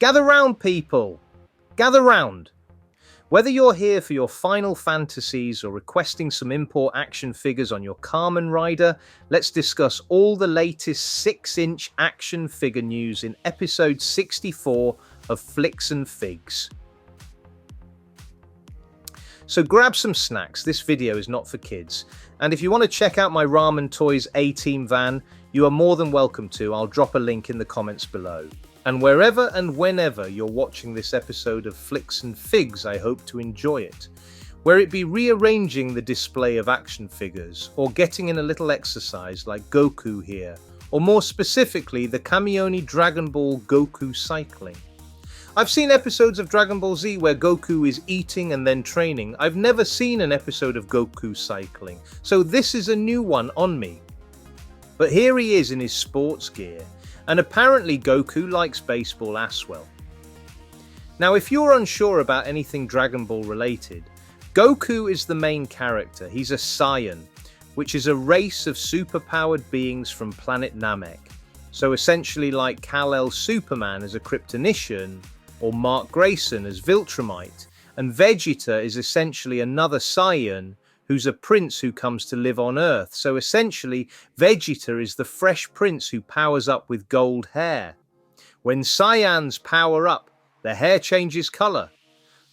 Gather round, people! Gather round! Whether you're here for your final fantasies or requesting some import action figures on your Kamen Rider, let's discuss all the latest 6-inch action figure news in episode 64 of Flicks and Figs. So grab some snacks, this video is not for kids. And if you want to check out my Ramen Toys A-Team van, you are more than welcome to. I'll drop a link in the comments below. And wherever and whenever you're watching this episode of Flicks and Figs, I hope to enjoy it. Where it be rearranging the display of action figures, or getting in a little exercise like Goku here, or more specifically the Kamioni Dragon Ball Goku cycling. I've seen episodes of Dragon Ball Z where Goku is eating and then training. I've never seen an episode of Goku cycling, so this is a new one on me. But here he is in his sports gear, and apparently Goku likes baseball as well. Now if you're unsure about anything Dragon Ball related, Goku is the main character. He's a Saiyan, which is a race of superpowered beings from planet Namek. So essentially like Kal-El Superman as a Kryptonician, or Mark Grayson as Viltrumite, and Vegeta is essentially another Saiyan who's a prince who comes to live on Earth. So essentially, Vegeta is the fresh prince who powers up with gold hair. When Saiyans power up, their hair changes colour.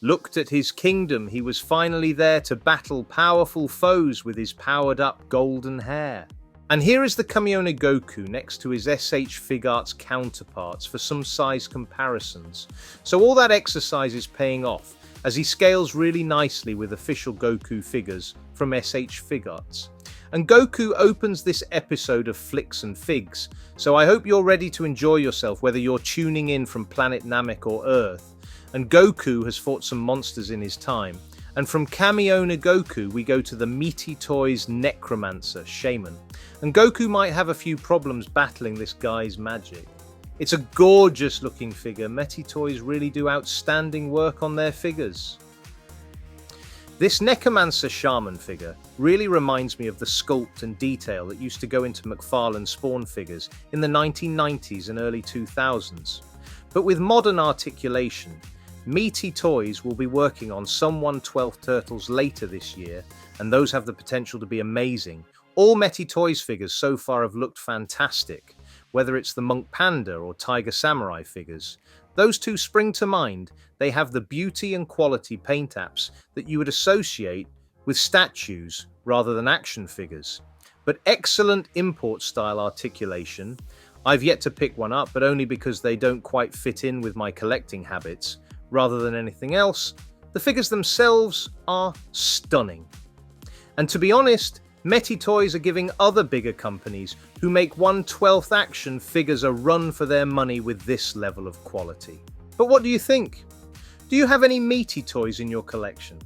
Looked at his kingdom, he was finally there to battle powerful foes with his powered up golden hair. And here is the Kamioni Goku next to his SH Figuarts counterparts for some size comparisons. So all that exercise is paying off, as he scales really nicely with official Goku figures from SH Figuarts. And Goku opens this episode of Flicks and Figs, so I hope you're ready to enjoy yourself whether you're tuning in from planet Namek or Earth. And Goku has fought some monsters in his time. And from Kamioni Goku, we go to the Mety Toys Necromancer, Shaman. And Goku might have a few problems battling this guy's magic. It's a gorgeous looking figure. Mety Toys really do outstanding work on their figures. This Necromancer Shaman figure really reminds me of the sculpt and detail that used to go into McFarlane Spawn figures in the 1990s and early 2000s. But with modern articulation, Mety Toys will be working on some 1/12 Turtles later this year, and those have the potential to be amazing. All Mety Toys figures so far have looked fantastic, whether it's the Monk Panda or Tiger Samurai figures. Those two spring to mind. They have the beauty and quality paint apps that you would associate with statues rather than action figures. But excellent import style articulation. I've yet to pick one up, but only because they don't quite fit in with my collecting habits. Rather than anything else, the figures themselves are stunning. And to be honest, Mety Toys are giving other bigger companies who make 1/12 action figures a run for their money with this level of quality. But what do you think? Do you have any Mety Toys in your collection?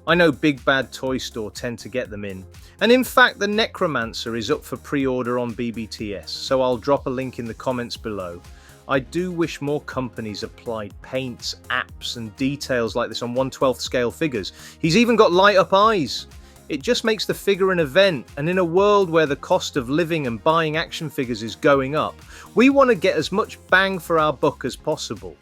I know Big Bad Toy Store tend to get them in, and in fact the Necromancer is up for pre-order on BBTS, so I'll drop a link in the comments below. I do wish more companies applied paints, apps and details like this on 1/12 scale figures. He's even got light up eyes. It just makes the figure an event, and in a world where the cost of living and buying action figures is going up, we want to get as much bang for our buck as possible.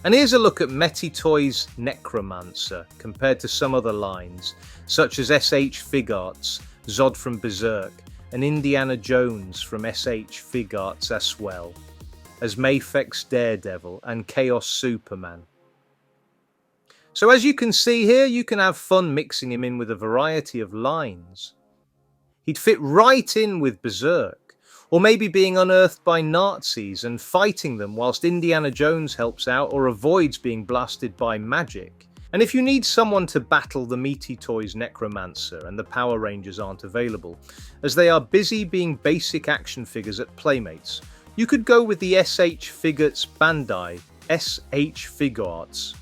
And here's a look at Mety Toys Necromancer compared to some other lines, such as SH Figuarts, Zod from Berserk, and Indiana Jones from SH Figuarts as well, as Mafek's Daredevil and Chaos Superman. So as you can see here, you can have fun mixing him in with a variety of lines. He'd fit right in with Berserk, or maybe being unearthed by Nazis and fighting them whilst Indiana Jones helps out or avoids being blasted by magic. And if you need someone to battle the Mety Toys Necromancer and the Power Rangers aren't available, as they are busy being basic action figures at Playmates, you could go with the SH Figuarts Bandai, SH Figuarts.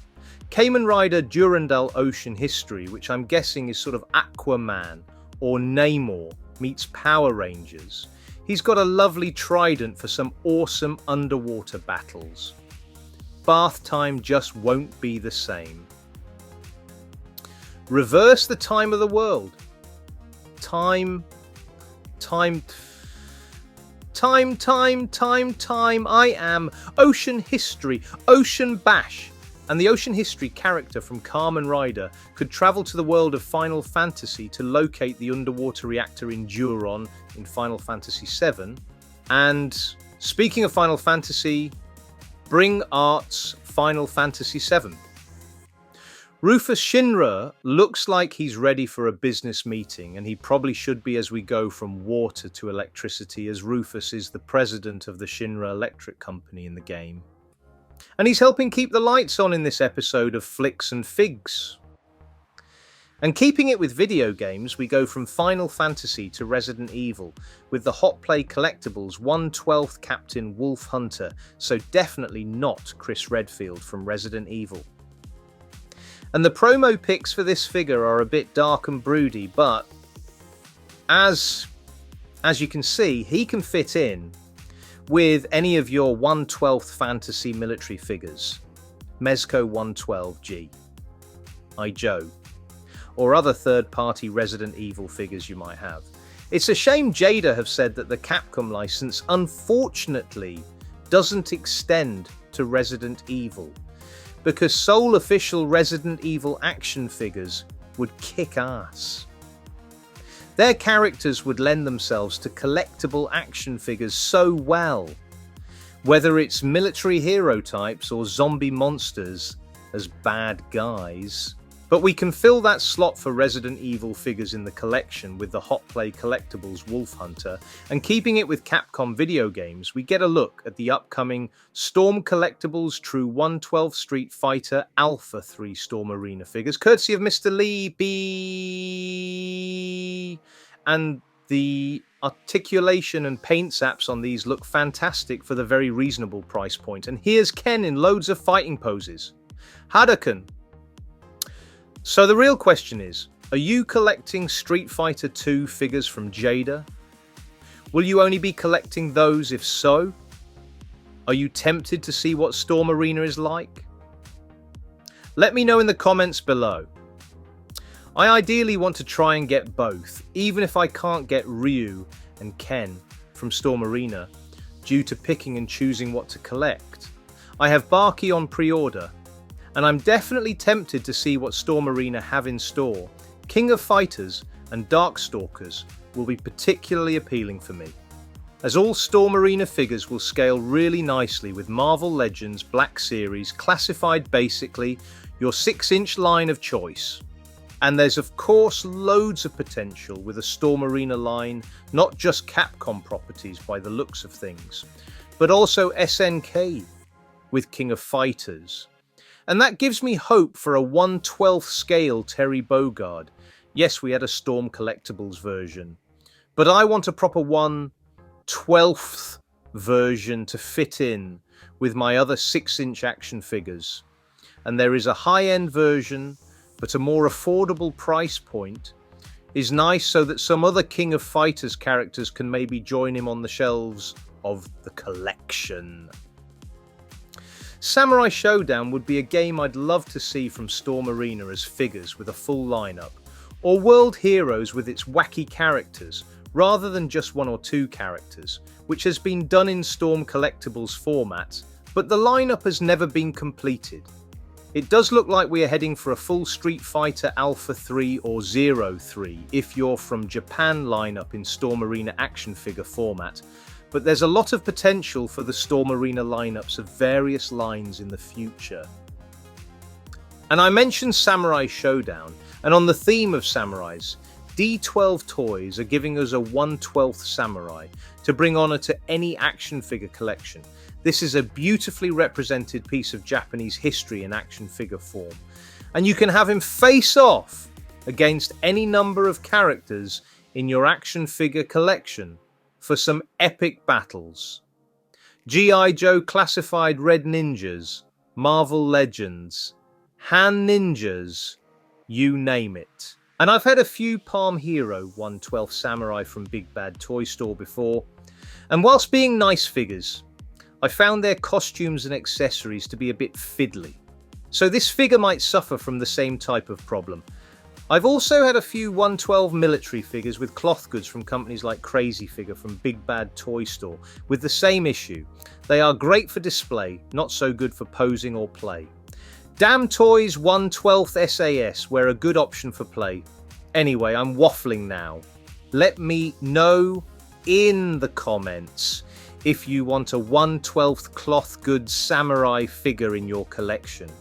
Kamen Rider Durandal Ocean History, which I'm guessing is sort of Aquaman or Namor meets Power Rangers. He's got a lovely trident for some awesome underwater battles. Bath time just won't be the same. Reverse the time of the world. Time Time, I am Ocean History, Ocean Bash. And the Ocean History character from Kamen Rider could travel to the world of Final Fantasy to locate the underwater reactor in Duron in Final Fantasy VII. And speaking of Final Fantasy, bring Art's Final Fantasy VII. Rufus Shinra looks like he's ready for a business meeting, and he probably should be as we go from water to electricity, as Rufus is the president of the Shinra Electric Company in the game. And he's helping keep the lights on in this episode of Flicks and Figs. And keeping it with video games, we go from Final Fantasy to Resident Evil, with the Hot Play Collectibles 1/12 Captain Wolf Hunter, so definitely not Chris Redfield from Resident Evil. And the promo pics for this figure are a bit dark and broody, but as you can see, he can fit in with any of your 1/12 fantasy military figures, Mezco 112G, Joe, or other third-party Resident Evil figures you might have. It's a shame Jada have said that the Capcom license unfortunately doesn't extend to Resident Evil, because sole official Resident Evil action figures would kick ass. Their characters would lend themselves to collectible action figures so well, whether it's military hero types or zombie monsters as bad guys. But we can fill that slot for Resident Evil figures in the collection with the Hot Play Collectibles Wolf Hunter, and keeping it with Capcom video games, we get a look at the upcoming Storm Collectibles True 1/12 Street Fighter Alpha 3 Storm Arena figures, courtesy of Mr. Lee B. And the articulation and paint apps on these look fantastic for the very reasonable price point. And here's Ken in loads of fighting poses. Hadouken! So the real question is, are you collecting Street Fighter 2 figures from Jada? Will you only be collecting those if so? Are you tempted to see what Storm Arena is like? Let me know in the comments below. I ideally want to try and get both, even if I can't get Ryu and Ken from Storm Arena due to picking and choosing what to collect. I have Baki on pre-order, and I'm definitely tempted to see what Storm Arena have in store. King of Fighters and Darkstalkers will be particularly appealing for me, as all Storm Arena figures will scale really nicely with Marvel Legends Black Series, classified basically your 6-inch line of choice. And there's of course loads of potential with a Storm Arena line, not just Capcom properties by the looks of things, but also SNK with King of Fighters. And that gives me hope for a 1/12 scale Terry Bogard. Yes, we had a Storm Collectibles version, but I want a proper 1/12 version to fit in with my other 6-inch action figures. And there is a high-end version, but a more affordable price point is nice so that some other King of Fighters characters can maybe join him on the shelves of the collection. Samurai Showdown would be a game I'd love to see from Storm Arena as figures with a full lineup, or World Heroes with its wacky characters, rather than just 1 or 2 characters, which has been done in Storm Collectibles format, but the lineup has never been completed. It does look like we are heading for a full Street Fighter Alpha 3 or 03 if you're from Japan lineup in Storm Arena action figure format, but there's a lot of potential for the Storm Arena lineups of various lines in the future. And I mentioned Samurai Showdown, and on the theme of samurais, D12 Toys are giving us a 1/12 samurai to bring honour to any action figure collection. This is a beautifully represented piece of Japanese history in action figure form, and you can have him face off against any number of characters in your action figure collection for some epic battles. G.I. Joe Classified Red Ninjas, Marvel Legends, Han Ninjas, you name it. And I've had a few Palm Hero 1/12 Samurai from Big Bad Toy Store before, and whilst being nice figures, I found their costumes and accessories to be a bit fiddly. So this figure might suffer from the same type of problem. I've also had a few 112 military figures with cloth goods from companies like Crazy Figure from Big Bad Toy Store with the same issue. They are great for display, not so good for posing or play. Damn Toys 1/12 SAS were a good option for play. Anyway, I'm waffling now. Let me know in the comments if you want a 1/12 cloth goods samurai figure in your collection.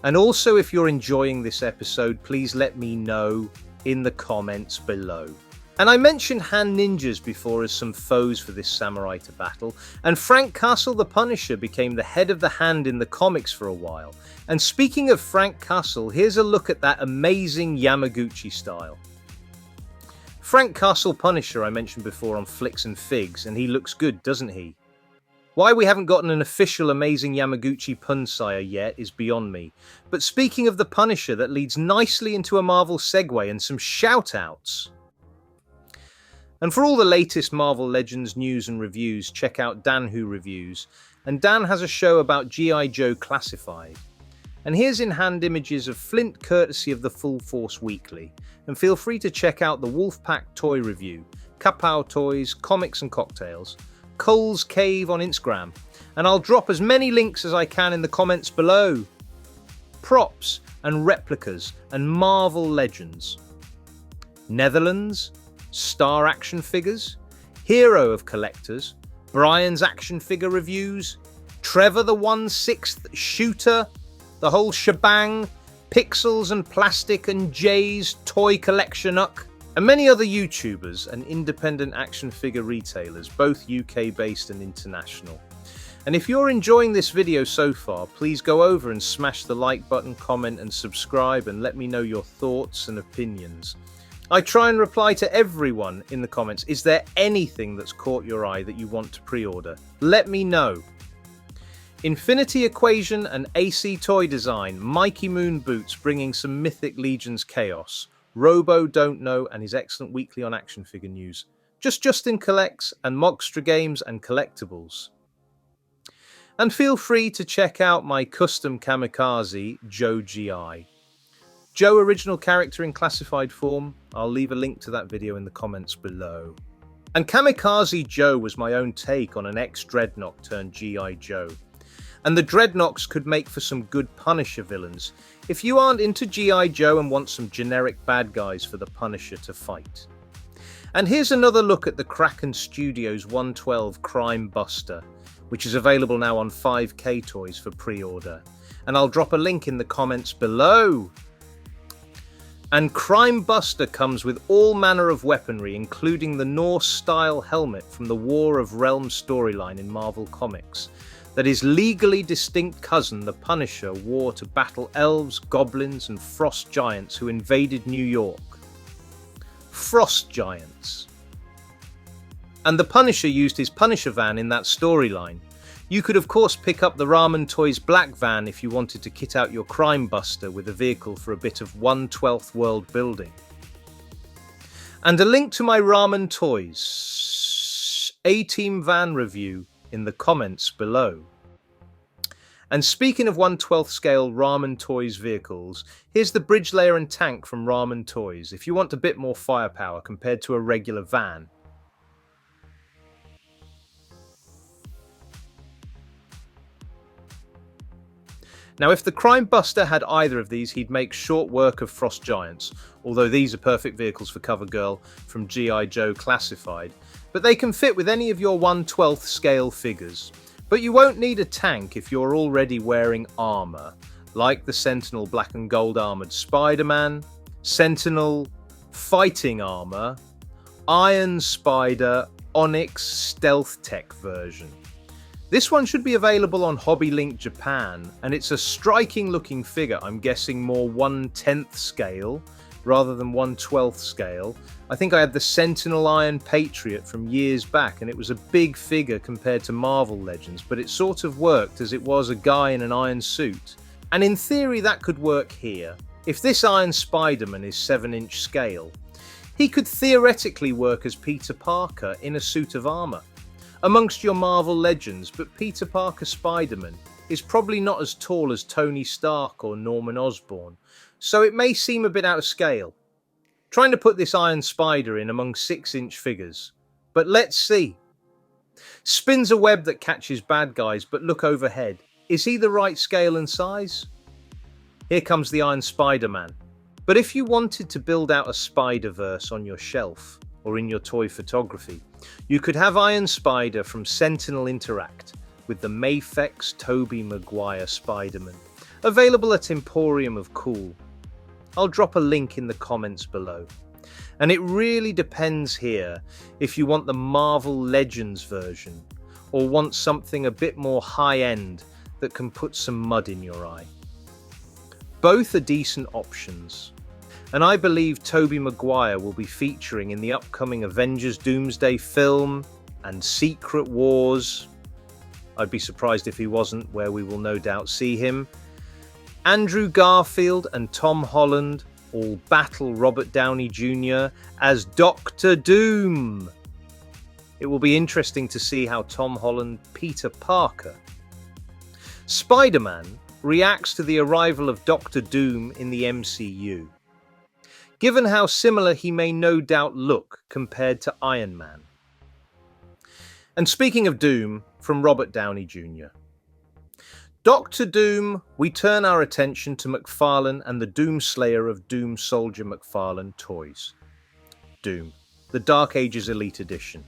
And also, if you're enjoying this episode, please let me know in the comments below. And I mentioned hand ninjas before as some foes for this samurai to battle, and Frank Castle the Punisher became the head of the hand in the comics for a while. And speaking of Frank Castle, here's a look at that amazing Yamaguchi style. Frank Castle Punisher I mentioned before on Flicks and Figs, and he looks good, doesn't he? Why we haven't gotten an official Amazing Yamaguchi Punsire yet is beyond me. But speaking of the Punisher, that leads nicely into a Marvel segue and some shoutouts. And for all the latest Marvel Legends news and reviews, check out Dan Who Reviews. And Dan has a show about G.I. Joe Classified. And here's in-hand images of Flint courtesy of the Full Force Weekly. And feel free to check out the Wolfpack Toy Review, Kapow Toys, Comics and Cocktails, Cole's Cave on Instagram, and I'll drop as many links as I can in the comments below. Props and replicas and Marvel Legends. Netherlands, Star action figures, Hero of collectors, Brian's action figure reviews, Trevor the 1/6 shooter, the whole shebang, Pixels and Plastic and Jay's toy collection uck, and many other YouTubers and independent action figure retailers, both UK based and international. And if you're enjoying this video so far, please go over and smash the like button, comment and subscribe, and let me know your thoughts and opinions. I try and reply to everyone in the comments. Is there anything that's caught your eye that you want to pre-order? Let me know. Infinity Equation and AC Toy Design, Mikey Moon Boots bringing some Mythic Legions chaos. Robo Don't Know and his excellent weekly on action figure news. Justin Collects and Mogstra Games and Collectibles. And feel free to check out my custom Kamikaze, Joe GI. Joe original character in classified form. I'll leave a link to that video in the comments below. And Kamikaze Joe was my own take on an ex-Dreadnought turned G.I. Joe. And the Dreadnoughts could make for some good Punisher villains if you aren't into G.I. Joe and want some generic bad guys for the Punisher to fight. And here's another look at the Kraken Studios 112 Crime Buster, which is available now on 5K Toys for pre-order. And I'll drop a link in the comments below. And Crime Buster comes with all manner of weaponry, including the Norse-style helmet from the War of Realms storyline in Marvel Comics, that his legally distinct cousin, the Punisher, wore to battle elves, goblins, and frost giants who invaded New York. Frost giants. And the Punisher used his Punisher van in that storyline. You could of course pick up the Ramen Toys Black Van if you wanted to kit out your Crime Buster with a vehicle for a bit of 1/12 world building. And a link to my Ramen Toys A-Team van review in the comments below. And speaking of 1/12 scale Ramen Toys vehicles, here's the bridge layer and tank from Ramen Toys if you want a bit more firepower compared to a regular van. Now if the Crime Buster had either of these, he'd make short work of Frost Giants, although these are perfect vehicles for CoverGirl from G.I. Joe Classified, but they can fit with any of your 1/12 scale figures. But you won't need a tank if you're already wearing armour, like the Sentinel Black and Gold Armoured Spider-Man, Sentinel Fighting Armour, Iron Spider Onyx Stealth Tech version. This one should be available on HobbyLink Japan, and it's a striking looking figure, I'm guessing more 1/10 scale rather than 1/12 scale. I think I had the Sentinel Iron Patriot from years back, and it was a big figure compared to Marvel Legends, but it sort of worked as it was a guy in an iron suit. And in theory that could work here. If this Iron Spider-Man is 7-inch scale, he could theoretically work as Peter Parker in a suit of armour amongst your Marvel Legends, but Peter Parker Spider-Man is probably not as tall as Tony Stark or Norman Osborn, so it may seem a bit out of scale. Trying to put this Iron Spider in among 6-inch figures. But let's see. Spins a web that catches bad guys, but look overhead. Is he the right scale and size? Here comes the Iron Spider-Man. But if you wanted to build out a Spider-Verse on your shelf, or in your toy photography, you could have Iron Spider from Sentinel Interact with the Mafex Tobey Maguire Spider-Man, available at Emporium of Cool. I'll drop a link in the comments below. And it really depends here if you want the Marvel Legends version or want something a bit more high-end that can put some mud in your eye. Both are decent options, and I believe Tobey Maguire will be featuring in the upcoming Avengers Doomsday film and Secret Wars. I'd be surprised if he wasn't, where we will no doubt see him. Andrew Garfield and Tom Holland all battle Robert Downey Jr. as Doctor Doom. It will be interesting to see how Tom Holland, Peter Parker. Spider-Man reacts to the arrival of Doctor Doom in the MCU, given how similar he may no doubt look compared to Iron Man. And speaking of Doom, from Robert Downey Jr. Doctor Doom, we turn our attention to McFarlane and the Doom Slayer of Doom Soldier McFarlane toys. Doom, the Dark Ages Elite Edition.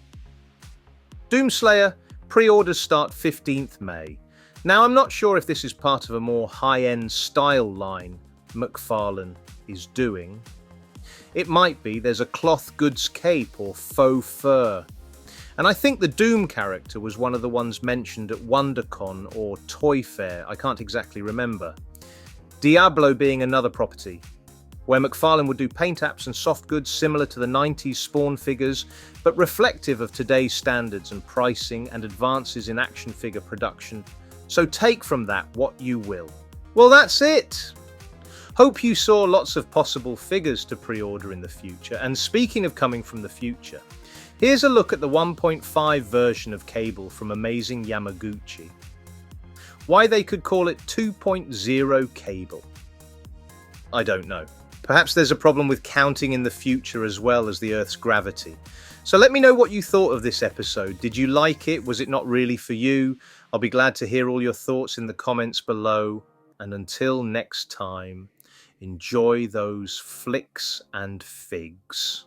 Doom Slayer, pre-orders start 15th May. Now, I'm not sure if this is part of a more high-end style line McFarlane is doing. It might be. There's a cloth goods cape or faux fur. And I think the Doom character was one of the ones mentioned at WonderCon or Toy Fair, I can't exactly remember. Diablo being another property, where McFarlane would do paint apps and soft goods similar to the 90s Spawn figures, but reflective of today's standards and pricing and advances in action figure production. So take from that what you will. Well, that's it! Hope you saw lots of possible figures to pre-order in the future, and speaking of coming from the future, here's a look at the 1.5 version of Cable from Amazing Yamaguchi. Why they could call it 2.0 Cable, I don't know. Perhaps there's a problem with counting in the future as well as the Earth's gravity. So let me know what you thought of this episode. Did you like it? Was it not really for you? I'll be glad to hear all your thoughts in the comments below. And until next time, enjoy those flicks and figs.